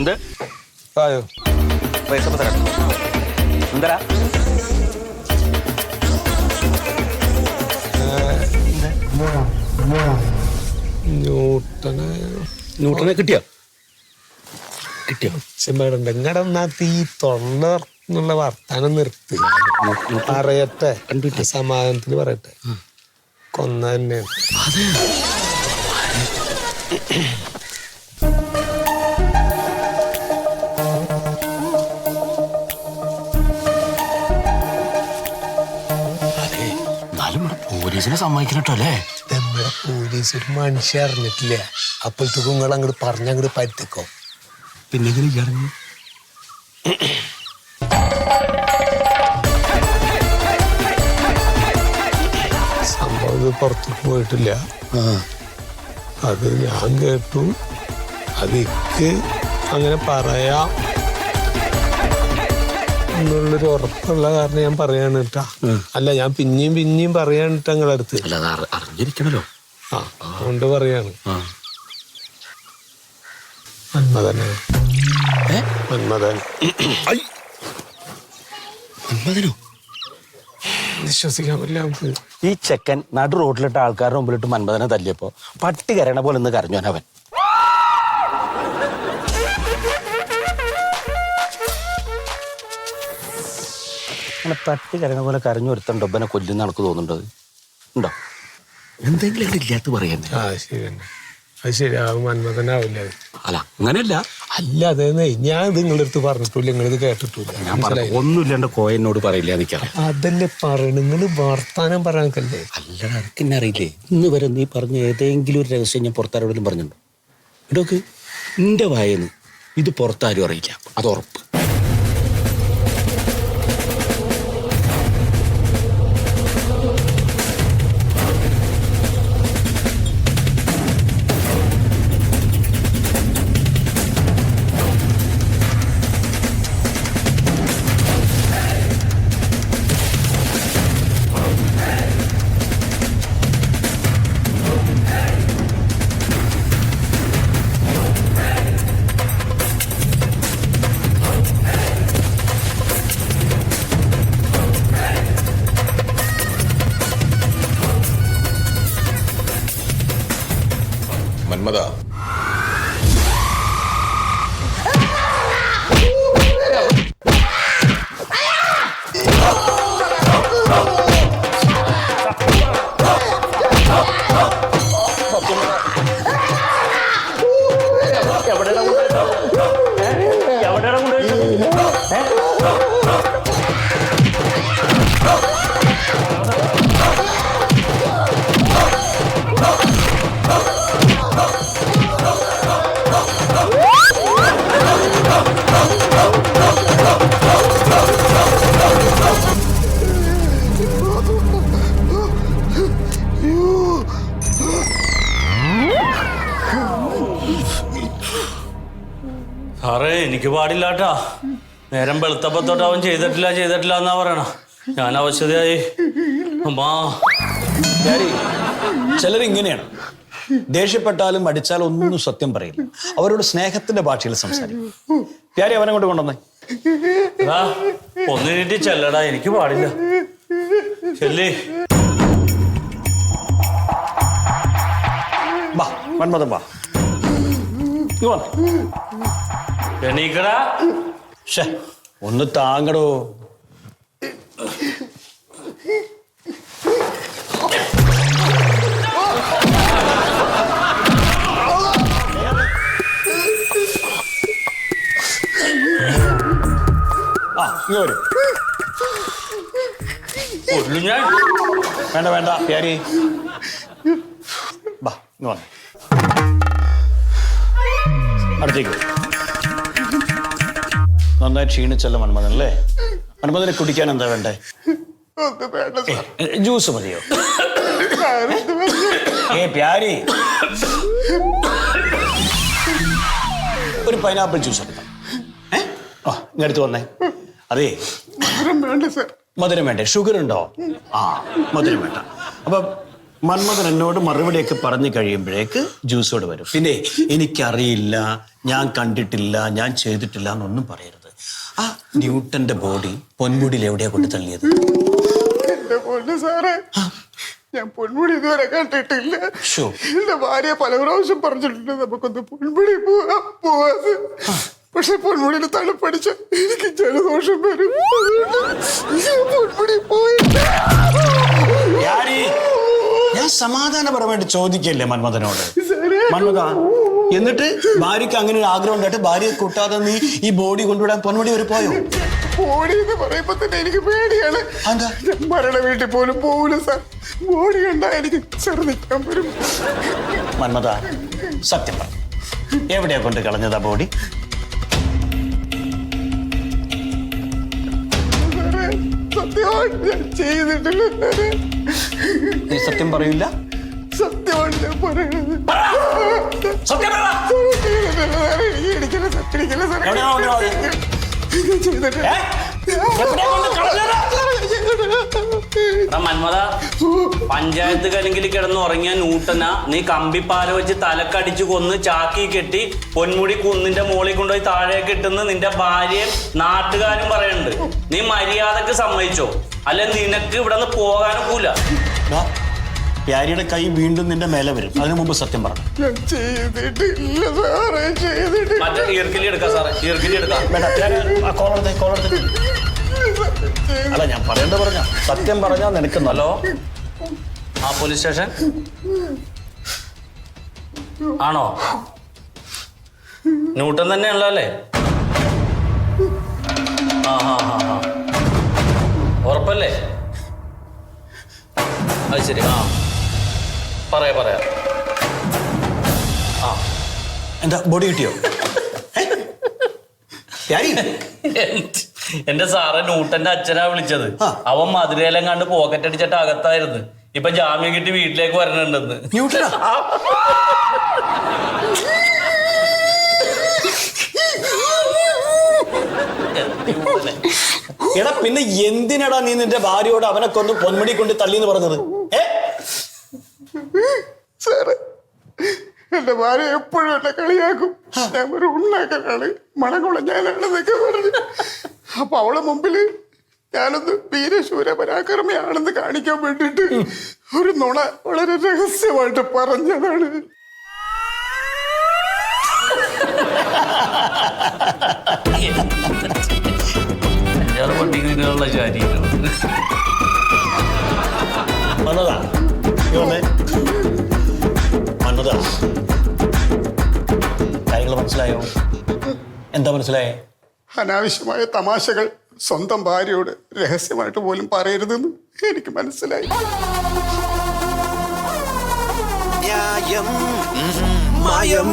എന്ത് ആയോ പൈസ എന്തരാ ന്യൂട്ടനെ കിട്ടിയോ ചെമ്മേടണ്ട ഇങ്ങടെ ഈ തൊള്ള വർത്താനം നിർത്തി പറയട്ടെ സമാധാനത്തിന് പറയട്ടെ കൊന്ന തന്നെയാണ്. പോലീസിനെ സമ്മതിക്കണട്ടോ അല്ലേ? നമ്മുടെ പോലീസ് ഒരു മനുഷ്യ അറിഞ്ഞിട്ടില്ല. അപ്പോഴത്തേക്കും നിങ്ങൾ അങ്ങോട്ട് പറഞ്ഞങ്ങോട്ട് പറ്റിക്കോ. പിന്നെ അറിഞ്ഞു സംഭവം ഇത് പുറത്തേക്ക് പോയിട്ടില്ല. അത് ഞാൻ കേട്ടു. അതിക്ക് അങ്ങനെ പറയാം എന്നുള്ളൊരു ഉറപ്പുള്ള കാരണം ഞാൻ പറയാണ് കേട്ടാ. അല്ല ഞാൻ പിന്നെയും പറയാണ് കേട്ടോ നിങ്ങളുടെ അടുത്ത്. അറിഞ്ഞിരിക്കണല്ലോ. അതുകൊണ്ട് പറയാണ്. മന്മഥനോ? വിശ്വസിക്കാൻ പറ്റില്ല. ഈ ചെക്കൻ നടു റോഡിലിട്ട് ആൾക്കാരുടെ മുമ്പിലിട്ട് മന്മഥനെ തല്ലിയപ്പോ പട്ടി കരയണ പോലെ ഒന്ന് കരഞ്ഞോൻ അവൻ. അങ്ങനെ പട്ടി കരയണ പോലെ കരഞ്ഞു ഒരുത്തണ്ടോ ഒബനെ കൊല്ലുന്ന എനിക്ക് തോന്നുന്നുണ്ടത് ഉണ്ടോ? എന്തെങ്കിലും ഇല്ലാത്ത പറയുന്നേ. അത് ശരിയാവും. മന്മഥനാവില്ല. അല്ല അങ്ങനെയല്ല. അല്ല അതേന്നേ ഞാൻ ഇത് നിങ്ങളുടെ അടുത്ത് പറഞ്ഞിട്ടില്ല, നിങ്ങളിത് കേട്ടിട്ടില്ല. ഒന്നുമില്ല കോയനോട് പറയില്ല എനിക്കറിയാം. അതല്ലേ പറയണ നിങ്ങൾ വർത്താനം പറയാനല്ലേ. അല്ല അതൊക്കെ എന്നെ അറിയില്ലേ. ഇന്ന് വരെ നീ പറഞ്ഞ ഏതെങ്കിലും ഒരു രഹസ്യം ഞാൻ പുറത്താരോടും പറഞ്ഞിട്ടുണ്ടോ? ഇടോക്ക് നിന്റെ വായന്ന് ഇത് പുറത്താരും അറിയില്ല, അത് ഉറപ്പ്. മന്മഥ, സാറേ എനിക്ക് പാടില്ലാട്ടാ. നേരം വെളുത്തപ്പത്തോട്ട് അവൻ ചെയ്തിട്ടില്ല എന്നാ പറയണ. ഞാൻ അവശതയായി. അമ്മാ ചിലരിങ്ങനെയാണ്. ദേഷ്യപ്പെട്ടാലും അടിച്ചാലും ഒന്നും സത്യം പറയില്ല. അവരോട് സ്നേഹത്തിന്റെ ഭാഷയിൽ സംസാരിക്കും. പ്യാരി അവനെ കൊണ്ട് കൊണ്ടുവന്നേ. ഒന്നിനിട്ട് ചെല്ലടാ, എനിക്ക് പാടില്ല. ചെല്ലി ബാ മന്മഥൻ ബാ. എണീക്കടാ. ഒന്ന് താങ്ങടോ. വരും. വേണ്ട പ്യാരി ബാ വന്നേ. അടുത്തേക്ക് നന്നായി ക്ഷീണിച്ചല്ല മന്മഥൻ അല്ലേ? മന്മഥനെ കുടിക്കാൻ എന്താ വേണ്ടേ? ജ്യൂസ് മതിയോ? പ്യാരി ഒരു പൈനാപ്പിൾ ജ്യൂസ് എടുക്കാം. ഇങ്ങടുത്ത് വന്നേ. അതേ മധുരം വേണ്ടേ? ഷുഗർ ഉണ്ടോ? മധുരം വേണ്ട. അപ്പൊ മന്മഥൻ എന്നോട് മറുപടിയൊക്കെ പറഞ്ഞു കഴിയുമ്പോഴേക്ക് ജ്യൂസോട് വരും. പിന്നെ എനിക്കറിയില്ല, ഞാൻ കണ്ടിട്ടില്ല, ഞാൻ ചെയ്തിട്ടില്ല എന്നൊന്നും പറയരുത്. ആ ന്യൂട്ടന്റെ ബോഡി പൊന്മുടിയിൽ എവിടെയാ കൊണ്ട് തള്ളിയത്? എന്റെ പൊന്നു സാറേ, ഞാൻ പൊന്മുടി ഇതുവരെ കണ്ടിട്ടില്ല. എന്റെ ഭാര്യ പല പ്രാവശ്യം പറഞ്ഞിട്ടുണ്ട് നമുക്കൊന്ന് പൊന്മുടി പോവാത്. പക്ഷെ പൊന്മുടിയിൽ തണുപ്പടിച്ച എനിക്ക് ജലദോഷം വരും. പൊന്മുടി പോയില്ല. ഞാൻ സമാധാനപരമായിട്ട് ചോദിക്കല്ലേ മന്മഥനോട്. മന്മഥ, എന്നിട്ട് ഭാര്യക്ക് അങ്ങനെ ഒരു ആഗ്രഹം ഉണ്ടായിട്ട് ഭാര്യയെ കൂട്ടാതെ നീ ഈ ബോഡി കൊണ്ടുവിടാൻ പൊന്മുടി വരെ പോയോ? ബോഡി എന്ന് പറയുമ്പോ തന്നെ എനിക്ക് പേടിയാണ്. മരണ വീട്ടിൽ പോലും പോകൂല സാർ. ബോഡി കണ്ടാ എനിക്ക് ഛർദ്ദിക്കാൻ വരും. മന്മഥ, സത്യം പറ, എവിടെയാ കൊണ്ട് കളഞ്ഞതാ ബോഡി? സത്യമാണ് ഞാൻ ചെയ്തിട്ടില്ല. നീ സത്യം പറയില്ല? സത്യമാണ് ഞാൻ പറയണത്. മന്മഥ, പഞ്ചായത്ത് കലിങ്കിൽ കിടന്ന് ഉറങ്ങിയ ന്യൂട്ടന നീ കമ്പിപ്പാല വെച്ച് തലക്കടിച്ചു കൊന്ന് ചാക്കി കെട്ടി പൊന്മുടി കുന്നിന്റെ മുകളിൽ കൊണ്ടുപോയി താഴേക്ക് ഇട്ടെന്ന് നിന്റെ ഭാര്യയും നാട്ടുകാരും പറയുന്നുണ്ട്. നീ മര്യാദക്ക് സമ്മതിച്ചോ? അല്ലെ നിനക്ക് ഇവിടെ നിന്ന് പോകാനൊക്കൂല. പ്യാരിയുടെ കൈ വീണ്ടും നിന്റെ മേലെ വരും. അതിനു മുമ്പ് സത്യം പറഞ്ഞു. മറ്റേ ഈർക്കിലി എടുക്കാം സാറേ, ഈർക്കിലി എടുക്കാം. അല്ല, ഞാൻ പറയേണ്ട പറഞ്ഞ സത്യം പറഞ്ഞാ നിനക്ക്. ഹലോ, ആ പോലീസ് സ്റ്റേഷൻ ആണോ? ന്യൂട്ടൻ തന്നെയാണല്ലോ അല്ലേ? ആ ഹാ ഹാ ഹാ, ഉറപ്പല്ലേ? അത് ശരി. ആ പറയാ. ആ, എന്താ ബോഡി കിട്ടിയോ? എന്റെ സാറെ, ന്യൂട്ടന്റെ അച്ഛനാ വിളിച്ചത്. അവൻ മധുരയിലും കണ്ട് പോക്കറ്റ് അടിച്ചിട്ട് അകത്തായിരുന്നു. ഇപ്പൊ ജാമ്യം കിട്ടി വീട്ടിലേക്ക് വരണുണ്ടെന്ന്. ന്യൂട്ടനാ? എടാ, പിന്നെ എന്തിനടാ നീ നിന്റെ ഭാര്യയോട് അവനെ കൊണ്ട് പൊന്മുടി കൊണ്ട് തള്ളിന്ന് പറഞ്ഞത്? സാറ്, എന്റെ ഭാര്യ എപ്പോഴും എന്നെ കളിയാക്കും. ഞാൻ ഒരു ഉണ്ണാക്കനാണ്, മണകുളഞ്ഞാലാണെന്നൊക്കെ പറഞ്ഞു. അപ്പൊ അവളെ മുമ്പില് ഞാനൊന്ന് വീരശൂര പരാക്രമിയാണെന്ന് കാണിക്കാൻ വേണ്ടിട്ട് ഒരു നുണ വളരെ രഹസ്യമായിട്ട് പറഞ്ഞതാണ്. പട്ടികളുള്ള ശരീരം. മന്നതാ, കാര്യങ്ങൾ മനസ്സിലായോ? എന്താ മനസ്സിലായേ? അനാവശ്യമായ തമാശകൾ സ്വന്തം ഭാര്യയോട് രഹസ്യമായിട്ട് പോലും പറയരുതെന്ന് എനിക്ക് മനസ്സിലായി. ന്യായം മായം